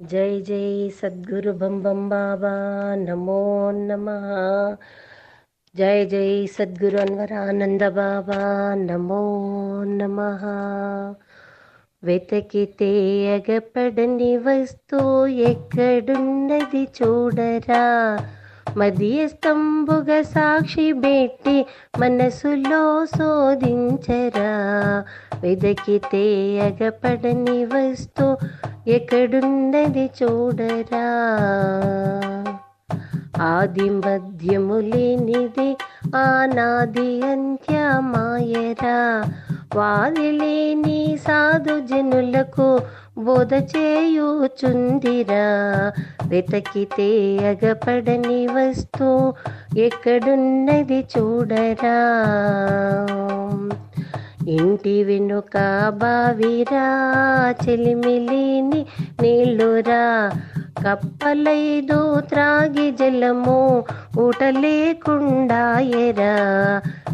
जय जय सद्गुरु बम बम बाबा नमो नमः। जय जय सद्गुरु अनवरानंद बाबा नमो नमः। వెతకితే అగపడని వస్తు ఎక్కడున్నది చూడరా, మధ్యస్తంభుగా సాక్షి పెట్టి మనసులో శోధించరా. వెదకితే అగపడని వస్తు ఎక్కడున్నది చూడరా, ఆది మధ్యము లేనిది ఆనాది అంత్యమాయరా. వాది లేని సాధు జనులకు బోధ చేయుచుందిరా. వెతకితే అగపడని వస్తు ఎక్కడున్నది చూడరా, ఇంటి వెనుక బావిరా, చెలిమిలిని నీళ్ళురా. కప్పలైదు త్రాగి జలము ఊట లేకుండాయరా.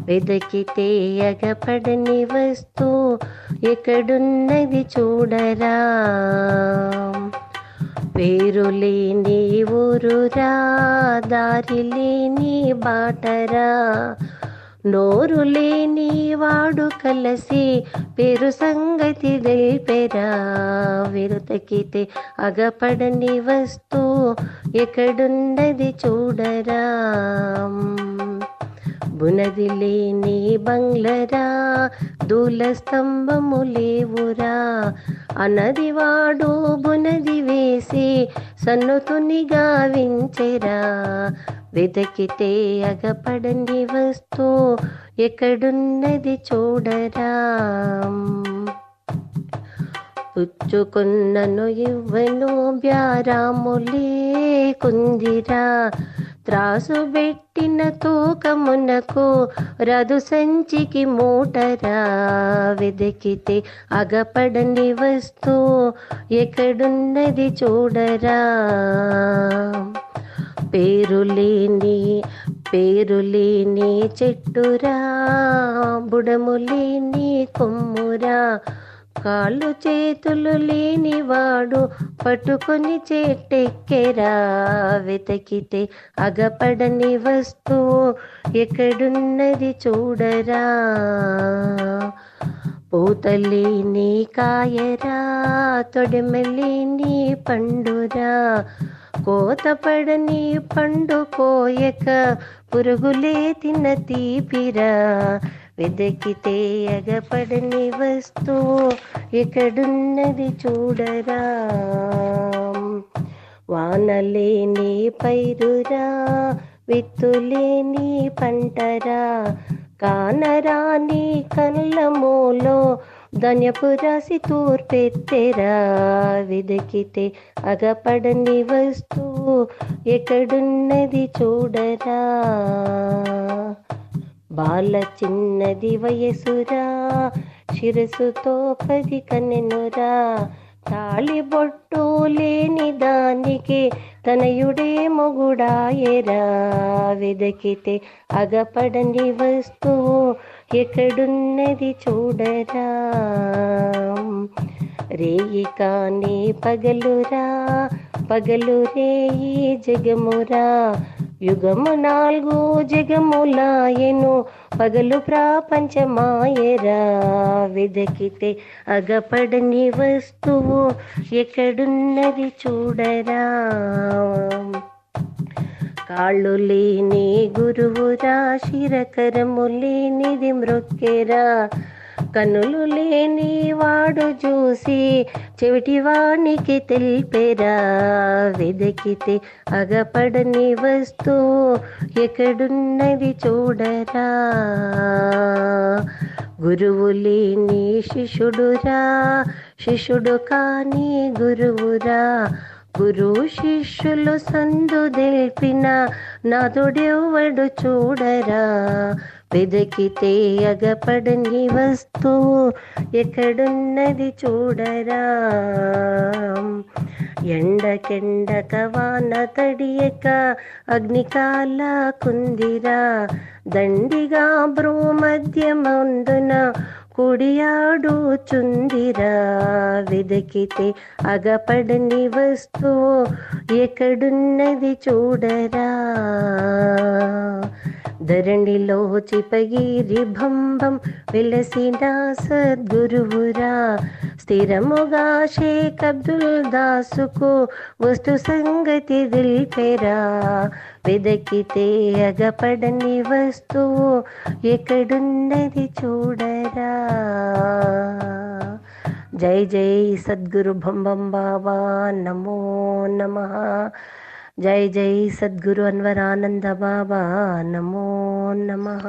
వెదకితే అగపడని వస్తు ఎక్కడున్నది చూడరా, పేరు లేని ఊరురా, దారి లేని బాటరా. నోరు లేని వాడు కలసి పేరు సంగతి తెలిపెరా. వెతకితే అగపడని వస్తు ఎక్కడున్నది చూడరా, బునది లేని బంగ్లరా, దూల స్తంభము లేవురా. అనది వాడు బునది వేసి సన్నుతుని గావించెరా. వెతకితే అగపడని వస్తు ఎక్కడున్నది చూడరా, పుచ్చుకున్నను ఇవ్వను బ్యారాములే కుందిరా. త్రాసు పెట్టిన తూకమునకు రదు సంచికి మూటరా. వెదకితే అగపడని వస్తు ఎక్కడున్నది చూడరా, పేరు లేని చెట్టురా, బుడము లేని కొమ్మురా. కాళ్ళు చేతులు లేనివాడు పట్టుకొని చెట్టెక్కెరా. వెతకితే అగపడని వస్తు ఎక్కడున్నది చూడరా, పూతలేని కాయరా, తొడమలేని పండురా. కోతపడని పండు కోయక పురుగులే తిన్న తీపిరా. వెదకితే అగపడని వస్తు ఎక్కడున్నది చూడరా, వానలేని పైరురా, విత్తులేని పంటరా. కానరాని కళ్ళమూలో ధన్యపు రాసి తూర్పెత్తెరా. వెదకితే అగపడని వస్తు ఎక్కడున్నది చూడరా, బాల చిన్నది వయసురా, శిరసుతో 10 కన్నెనురా. తాళి బొట్టు లేని దానికి తనయుడే మొగుడాయరా. వెదకితే అగపడని వస్తు ఎక్కడున్నది చూడరా, రేయి కాని పగలురా, పగలు రేయి జగమురా. యుగము 4 జగములాయను, పగలు ప్రపంచమాయరా. వెదకితే అగపడని వస్తువు ఎక్కడున్నది చూడరా, కాళ్ళు లేని గురువురా, శిరకరము లేనిది మ్రొక్కెరా. కనులు లేని వాడు చూసి చెవిటివానికి తెలిపెరా. వెదకితే అగపడని వస్తు ఎక్కడున్నది చూడరా, గురువు లేని శిష్యుడురా, శిష్యుడు కాని గురువురా. గురు శిష్యులు సందు తెలిపిన నాదుడెవ్వడు చూడరా. వెదకితే అగపడని వస్తు ఎక్కడున్నది చూడరా, ఎండకెండక వాన తడియక అగ్నికాల కుందిరా. దండిగా భ్రూమధ్యమందున కుడియాడుచుందిరా. వెదకితే అగపడని వస్తువు ఎక్కడున్నది చూడరా. ధరణిలో చిపగిరి భంభం వెలసిన సద్గురువురా. స్థిరముగా షేక్ అబ్దుల్ దాసుకు వస్తు సంగతి దిల్పెరా. వెదకితే అగపడని వస్తువు ఎక్కడున్నది చూడరా. జై జై సద్గురు భంభం బాబా, నమో నమః. జై జై సద్గురు అన్వరానంద బాబా, నమో నమః.